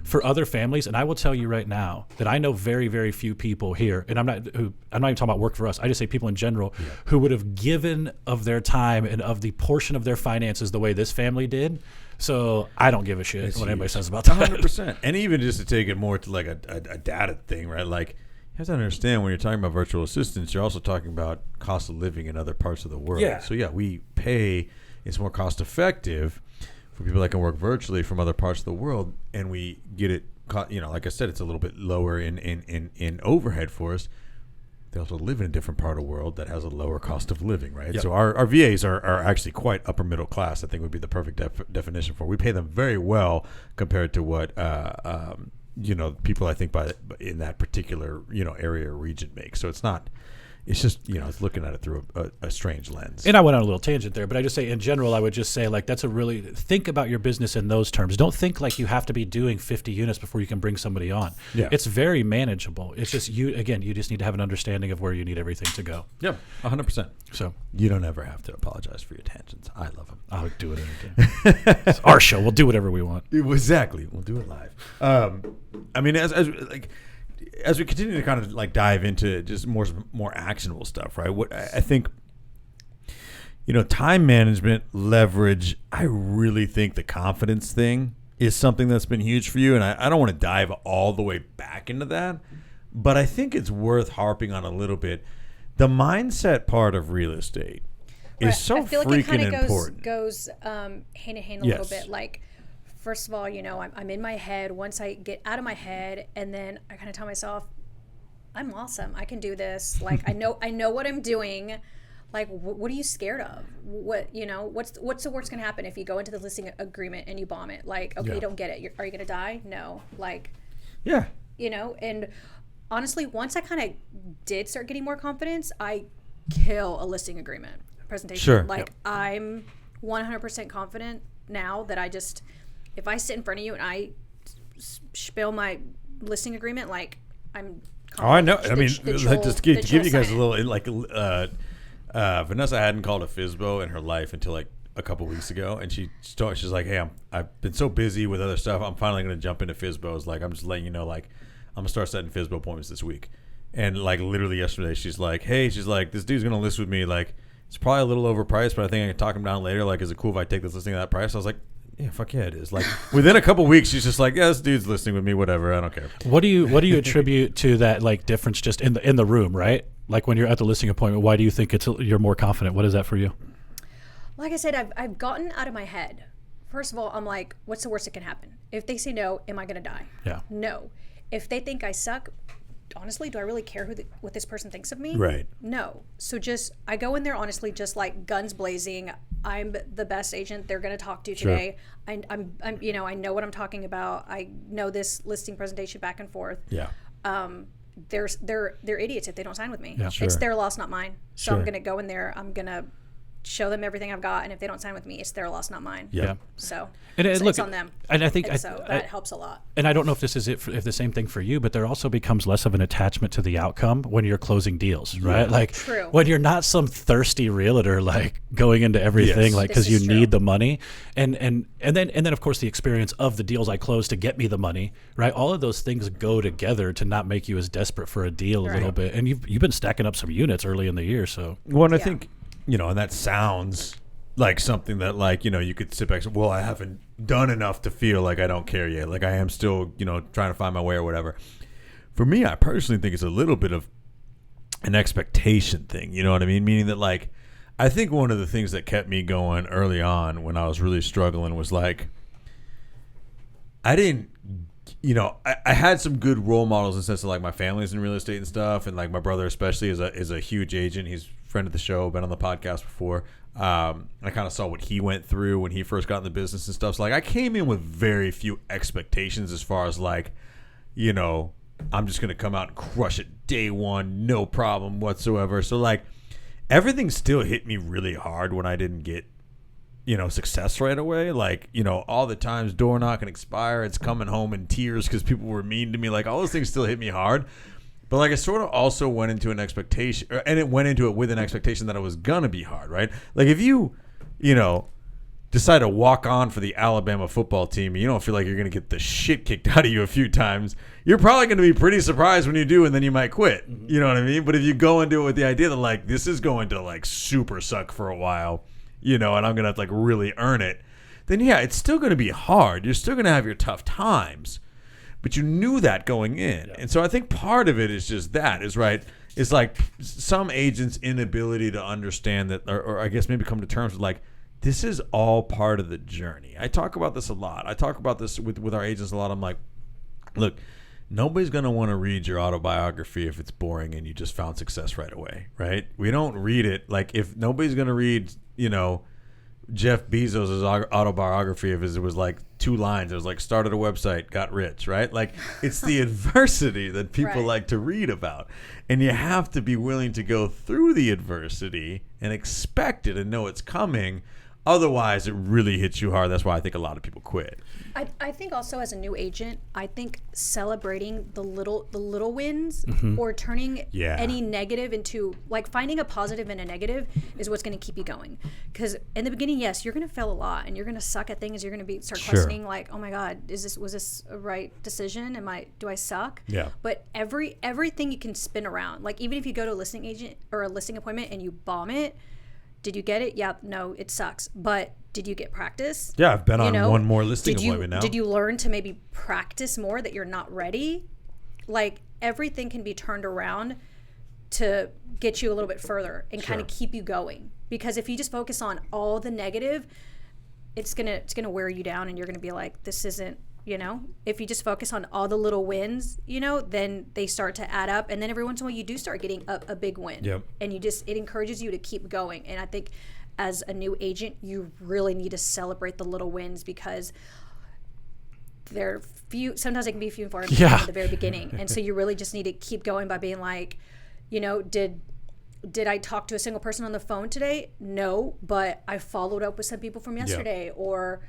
for other families. And I will tell you right now that I know very, very few people here, and I'm not even talking about work for us. I just say people in general who would have given of their time and of the portion of their finances the way this family did. So I don't give a shit what anybody says about that. 100%. And even just to take it more to like a data thing, right? Like, you have to understand when you're talking about virtual assistants, you're also talking about cost of living in other parts of the world. Yeah. So we pay. It's more cost effective for people that can work virtually from other parts of the world, and we get it. Like I said, it's a little bit lower in overhead for us. They also live in a different part of the world that has a lower cost of living, right? Yep. So our VAs are actually quite upper middle class. I think would be the perfect definition for it. We pay them very well compared to what people I think in that particular area or region make. So it's not. It's just it's looking at it through a strange lens. And I went on a little tangent there, but I just say in general, I would just say like that's a really think about your business in those terms. Don't think like you have to be doing 50 units before you can bring somebody on. Yeah. It's very manageable. It's just you just need to have an understanding of where you need everything to go. Yeah, 100%. So you don't ever have to apologize for your tangents. I love them. I'll do it anytime. It's our show. We'll do whatever we want. Exactly. We'll do it live. I mean, as we continue to kind of like dive into just more actionable stuff, right? What I think, time management, leverage. I really think the confidence thing is something that's been huge for you, and I don't want to dive all the way back into that, but I think it's worth harping on a little bit. The mindset part of real estate is so freaking important. I feel like it kind of goes hand in hand a little bit, like. First of all, I'm in my head. Once I get out of my head, and then I kind of tell myself, I'm awesome. I can do this. Like, I know what I'm doing. Like, what are you scared of? What's the worst going to happen if you go into the listing agreement and you bomb it? Like, okay, you don't get it. Are you going to die? No. Like, yeah. And honestly, once I kind of did start getting more confidence, I kill a listing agreement presentation. Sure. Like, I'm 100% confident now that if I sit in front of you and I spill my listing agreement, like I'm. Oh, I know. I mean, just to give you guys a little, like, Vanessa hadn't called a FSBO in her life until like a couple weeks ago, and she's like, "Hey, I've been so busy with other stuff. I'm finally going to jump into FSBOs. Like, I'm just letting you know, like, I'm gonna start setting FSBO appointments this week." And like literally yesterday, she's like, "Hey, this dude's gonna list with me. Like, it's probably a little overpriced, but I think I can talk him down later. Like, is it cool if I take this listing at that price?" I was like, yeah, fuck yeah, it is. Like within a couple weeks, she's just like, yeah, this dude's listening with me, whatever. I don't care. What do you attribute to that like difference just in the room, right? Like when you're at the listing appointment, why do you think you're more confident? What is that for you? Like I said, I've gotten out of my head. First of all, I'm like, what's the worst that can happen? If they say no, am I gonna die? Yeah. No. If they think I suck, honestly, do I really care what this person thinks of me? Right. No. So I go in there honestly, just like guns blazing. I'm the best agent they're going to talk to today. Sure. I'm I know what I'm talking about. I know this listing presentation back and forth. Yeah. They're idiots if they don't sign with me. Yeah. Sure. It's their loss, not mine. So sure. I'm going to go in there. I'm going to show them everything I've got, and if they don't sign with me, it's their loss, not mine. Yeah. So look, it's on them. And I think that helps a lot. And I don't know if this is if the same thing for you, but there also becomes less of an attachment to the outcome when you're closing deals, right? Yeah. Like true. When you're not some thirsty realtor like going into everything like because you need the money, and then of course the experience of the deals I closed to get me the money, right? All of those things go together to not make you as desperate for a deal a little bit. And you've been stacking up some units early in the year, so. Well, and I think and that sounds like something that like you could sit back and say, well, I haven't done enough to feel like I don't care yet, like I am still trying to find my way or whatever. For me, I personally think it's a little bit of an expectation thing, you know what I mean? Meaning that like I think one of the things that kept me going early on when I was really struggling was like I didn't I had some good role models in the sense of like my family's in real estate and stuff, and like my brother especially is a huge agent. He's a friend of the show, been on the podcast before. I kind of saw what he went through when he first got in the business and stuff. So like I came in with very few expectations as far as like, I'm just going to come out and crush it day one, no problem whatsoever. So like everything still hit me really hard when I didn't get, success right away. Like, all the times door knocking expire, it's coming home in tears because people were mean to me. Like, all those things still hit me hard. But like, I sort of also went into an expectation, and it went into it with an expectation that it was going to be hard, right? Like, if you decide to walk on for the Alabama football team and you don't feel like you're going to get the shit kicked out of you a few times, you're probably going to be pretty surprised when you do, and then you might quit. Mm-hmm. You know what I mean? But if you go into it with the idea that, like, this is going to, like, super suck for a while, and I'm going to have to, like, really earn it, then, yeah, it's still going to be hard. You're still going to have your tough times. But you knew that going in. Yeah. And so I think part of it is just that, is right. It's like some agents' inability to understand that, or I guess maybe come to terms with, like, this is all part of the journey. I talk about this a lot. I talk about this with our agents a lot. I'm like, look, nobody's going to want to read your autobiography if it's boring and you just found success right away, right? We don't read it. Like, if nobody's going to read, Jeff Bezos' autobiography if it was like 2 lines. It was like, started a website, got rich, right? Like, it's the adversity that people like to read about. And you have to be willing to go through the adversity and expect it and know it's coming. Otherwise, it really hits you hard. That's why I think a lot of people quit. I think also, as a new agent, I think celebrating the little wins, or turning any negative into, like, finding a positive and a negative is what's going to keep you going. Because in the beginning, yes, you're going to fail a lot and you're going to suck at things. You're going to start questioning, like, oh my God, was this a right decision? Do I suck? Yeah. But everything you can spin around. Like, even if you go to a listing agent or a listing appointment and you bomb it, did you get it? Yeah, no, it sucks. But did you get practice? Yeah, I've been on one more listing appointment now. Did you learn to maybe practice more that you're not ready? Like, everything can be turned around to get you a little bit further and kind of keep you going. Because if you just focus on all the negative, it's gonna wear you down, and you're gonna be like, this isn't. If you just focus on all the little wins, then they start to add up, and then every once in a while you do start getting a big win. Yep. And it encourages you to keep going. And I think as a new agent, you really need to celebrate the little wins, because they're few. Sometimes they can be few and far between at the very beginning, and so you really just need to keep going by being like, did I talk to a single person on the phone today? No, but I followed up with some people from yesterday, or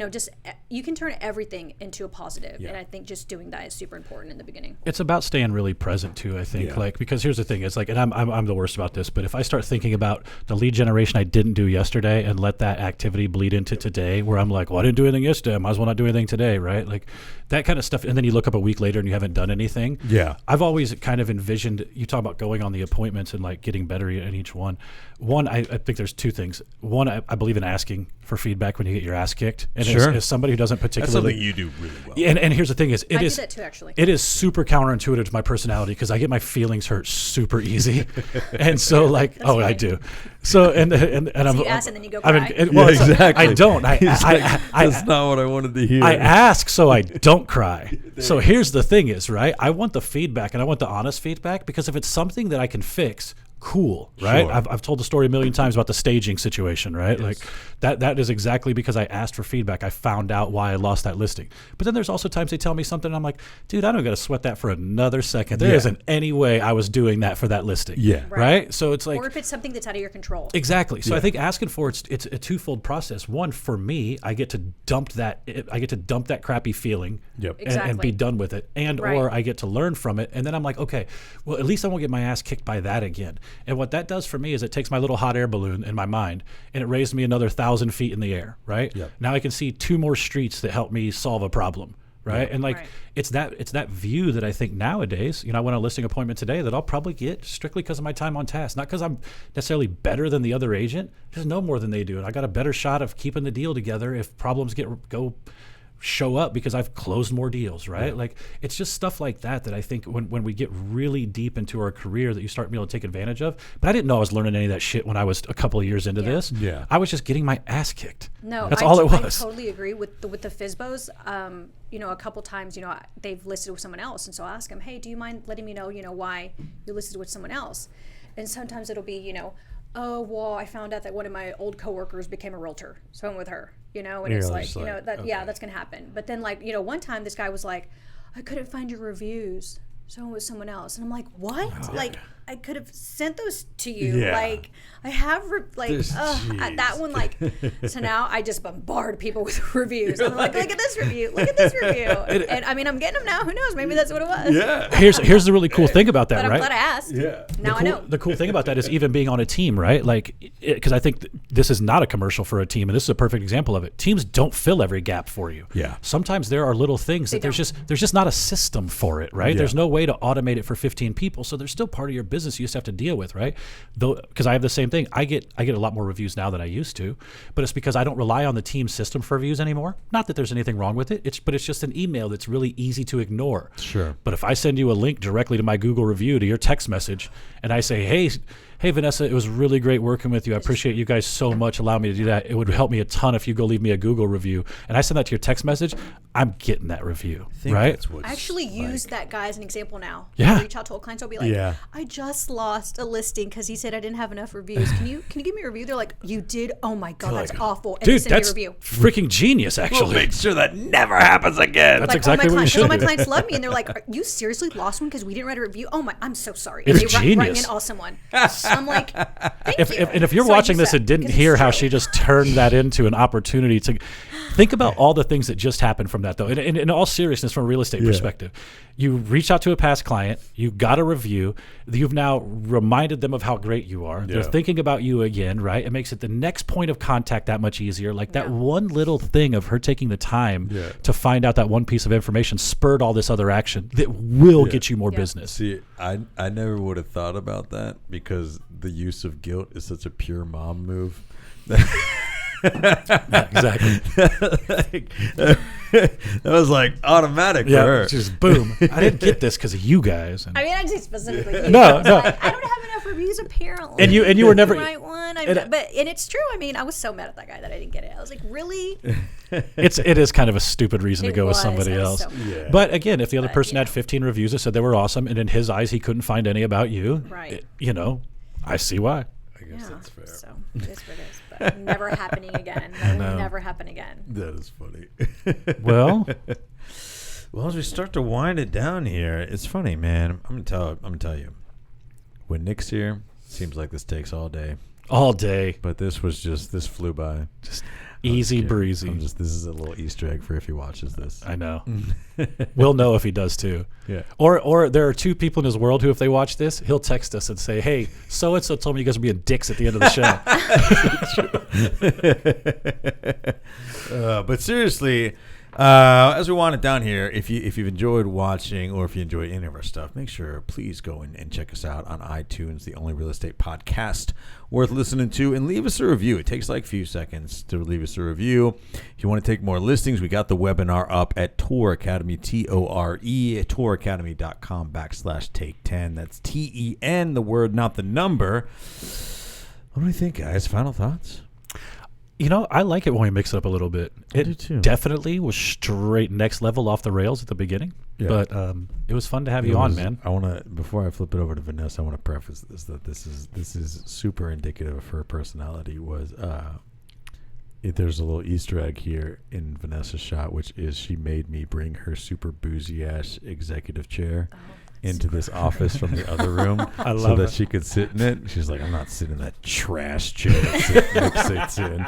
just you can turn everything into a positive. And I think just doing that is super important in the beginning. It's about staying really present too, I think. Like, because here's the thing, it's like, and I'm the worst about this, but if I start thinking about the lead generation I didn't do yesterday and let that activity bleed into today, where I'm like, well, I didn't do anything yesterday, I might as well not do anything today, right? Like, that kind of stuff. And then you look up a week later and you haven't done anything. Yeah. I've always kind of envisioned, you talk about going on the appointments and like getting better in each one. One, I think there's 2 things. One, I believe in asking for feedback when you get your ass kicked. And as somebody who doesn't particularly... That's something you do really well. And here's the thing is... I do that too, actually. It is super counterintuitive to my personality, because I get my feelings hurt super easy. And so, like... Funny. I do. So, and I'm... So you ask and then you go cry? Exactly. I don't. That's not what I wanted to hear. I ask so I don't cry. So here's the thing is, right? I want the feedback, and I want the honest feedback, because if it's something that I can fix... cool, right? Sure. I've told the story a million times about the staging situation, right? Yes. Like that is exactly because I asked for feedback. I found out why I lost that listing. But then there's also times they tell me something and I'm like, dude, I don't got to sweat that for another second. There isn't any way I was doing that for that listing. Yeah. Right? So it's like, or if it's something that's out of your control. Exactly. So I think asking for it's a twofold process. One, for me, I get to dump that crappy feeling and be done with it. And or I get to learn from it. And then I'm like, okay, well, at least I won't get my ass kicked by that again. And what that does for me is it takes my little hot air balloon in my mind and it raised me another 1,000 feet in the air, right? Yep. Now I can see 2 more streets that help me solve a problem, right? Yep. And like it's that view that I think nowadays, I went on a listing appointment today that I'll probably get strictly because of my time on task, not because I'm necessarily better than the other agent. I just know more than they do, and I got a better shot of keeping the deal together if problems show up because I've closed more deals, right? Yeah. Like, it's just stuff like that I think when we get really deep into our career that you start being able to take advantage of. But I didn't know I was learning any of that shit when I was a couple of years into this. Yeah. I was just getting my ass kicked. No, that's all it was. I totally agree with the FSBOs. A couple times, they've listed with someone else. And so I ask them, hey, do you mind letting me know, why you listed with someone else? And sometimes it'll be, oh, well, I found out that one of my old coworkers became a realtor, so I went with her, and it's like, that's going to happen. But then, one time this guy was like, I couldn't find your reviews, so I went with someone else. And I'm like, what? I could have sent those to you. Yeah. Like, I have, that one, like, so now I just bombard people with reviews. I'm like, look at this review. Look at this review. And I mean, I'm getting them now. Who knows? Maybe that's what it was. Yeah. Here's the really cool thing about that, But I'm right? glad I asked. Yeah. Now I know. The cool thing about that is even being on a team, right? Like, because I think this is not a commercial for a team, and this is a perfect example of it. Teams don't fill every gap for you. Yeah. Sometimes there are little things that there's just not a system for it, right? Yeah. There's no way to automate it for 15 people, so there's still part of your business you just have to deal with, right? Though, because I have the same thing. I get a lot more reviews now than I used to, but it's because I don't rely on the team system for reviews anymore. Not that there's anything wrong with it. But it's just an email that's really easy to ignore. Sure. But if I send you a link directly to my Google review to your text message, and I say, hey, Vanessa, it was really great working with you. I appreciate you guys so much. Allow me to do that. It would help me a ton if you go leave me a Google review. And I send that to your text message. I'm getting that review, right? I actually use that guy as an example now. Yeah. I reach out to old clients. I'll be like, Yeah. I just lost a listing because he said I didn't have enough reviews. Can you give me a review? They're like, you did? Oh my God, that's awful. And they Dude, send me a that's review. freaking genius, actually. Make sure that never happens again. That's Like, exactly what you should all my do. clients love me, and they're like, "Are you seriously lost one because we didn't write a review? Oh my, I'm so sorry." It's and they write me genius. an awesome one. I'm like, thank you. If you're So I watching use this that and didn't because hear it's how true. she just turned that into an opportunity to think about all the things that just happened from that, though. And in all seriousness, from a real estate perspective, you reached out to a past client, you got a review, you've now reminded them of how great you are. They're thinking about you again, right? It makes it the next point of contact that much easier. Like that one little thing of her taking the time to find out that one piece of information spurred all this other action that will get you more business. See, I never would have thought about that because the use of guilt is such a pure mom move. Exactly. That was like automatic for her. Just boom. I didn't get this because of you guys. And, I mean, I just specifically. You. No, I was no. like, I don't have enough reviews apparently. And you were never. Right one. And it's true. I mean, I was so mad at that guy that I didn't get it. I was like, really? It is kind of a stupid reason to It go with was. somebody I was else. so mad. But again, if the other person you had know. 15 reviews that said they were awesome, and in his eyes he couldn't find any about you, Right. I see why. I guess that's fair. So it is what it is. But never happening again. That will never happen again. That is funny. Well, Well, as we start to wind it down here, it's funny, man. I'm gonna tell you. When Nick's here, seems like this takes all day. all day, But this flew by. just easy breezy. This is a little Easter egg for if he watches this. I know. We'll know if he does too. Yeah. Or there are two people in his world who, if they watch this, he'll text us and say, "Hey, so and so told me you guys are being dicks at the end of the show." But seriously, as we wind it down here, if you've enjoyed watching or if you enjoy any of our stuff, make sure please go in and check us out on iTunes, the only real estate podcast worth listening to, and leave us a review. It takes like a few seconds to leave us a review. If you want to take more listings, we got the webinar up at Tour Academy, touracademy.com/take10. That's TEN, the word, not the number. What do you think, guys? Final thoughts? I like it when we mix it up a little bit. I do too. Definitely was straight next level off the rails at the beginning, but it was fun to have you on, man. I want to, before I flip it over to Vanessa, I want to preface this that this is super indicative of her personality. There's a little Easter egg here in Vanessa's shot, which is she made me bring her super boozy ass executive chair into this office from the other room I so love that it. she could sit in it. She's like, I'm not sitting in that trash chair that Nick sits in.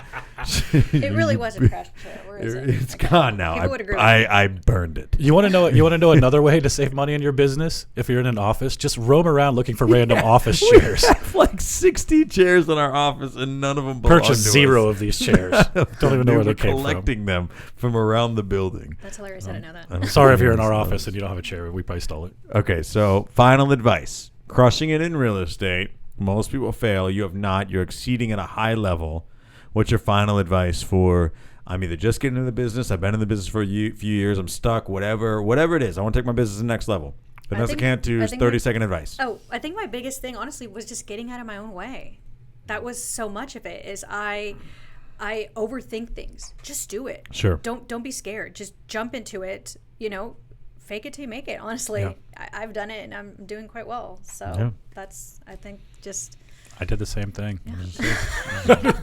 It really was a trash chair. Where is it? It's gone now. People would agree with I burned it. You want to know? You want to know another way to save money in your business? If you're in an office, just roam around looking for random office chairs. We have like 60 chairs in our office, and none of them belong Purchase to zero us. of these chairs. Don't even know where they came from. collecting them from around the building. That's hilarious. I didn't know that. I don't Sorry think if you're in anyone our else office knows. and you don't have a chair. We probably stole it. Okay, so final advice. Crushing it in real estate. Most people fail. You have not. You're exceeding at a high level. What's your final advice for, I'm either just getting into the business, I've been in the business for a few years, I'm stuck, whatever it is. I want to take my business to the next level. Vanessa Cantu's 30-second advice. Oh, I think my biggest thing, honestly, was just getting out of my own way. That was so much of it. Is I overthink things. Just do it. Sure. Don't be scared. Just jump into it. Fake it till you make it. Honestly, Yeah. I've done it and I'm doing quite well. So Yeah. that's, I think, just I did the same thing. I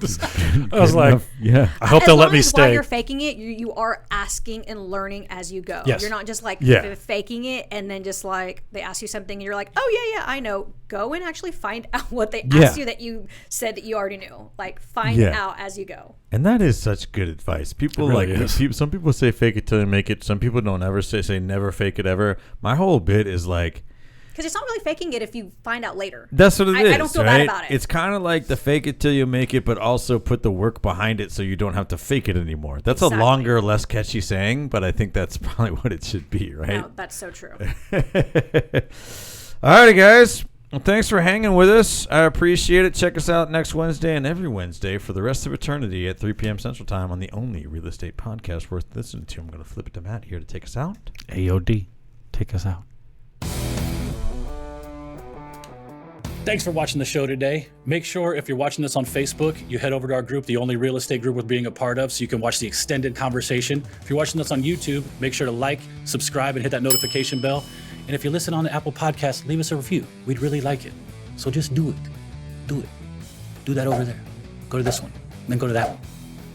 I was like, yeah. I hope they'll let me While stay. you're faking it, you are asking and learning as you go. Yes. You're not just like Yeah. faking it and then just like they ask you something and you're like, oh yeah, I know. Go and actually find out what they asked you that you said that you already knew. Like find out as you go. And that is such good advice. People really is. some people say fake it till you make it. Some people don't ever say never fake it ever. My whole bit is like, Because it's not really faking it if you find out later. that's what it is. I don't feel right? bad about it. It's kind of like the fake it till you make it, but also put the work behind it so you don't have to fake it anymore. That's Exactly. a longer, less catchy saying, but I think that's probably what it should be, right? No, that's so true. All righty, guys. Well, thanks for hanging with us. I appreciate it. Check us out next Wednesday and every Wednesday for the rest of eternity at 3 p.m. Central Time on the only real estate podcast worth listening to. I'm going to flip it to Matt here to take us out. AOD, take us out. Thanks for watching the show today. Make sure if you're watching this on Facebook, you head over to our group, the only real estate group we're being a part of, so you can watch the extended conversation. If you're watching this on YouTube, make sure to like, subscribe, and hit that notification bell. And if you listen on the Apple Podcast, leave us a review. We'd really like it. So just do it. Do it. Do that over there. Go to this one, then go to that one.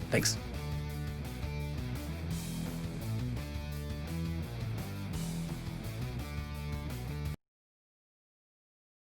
Thanks.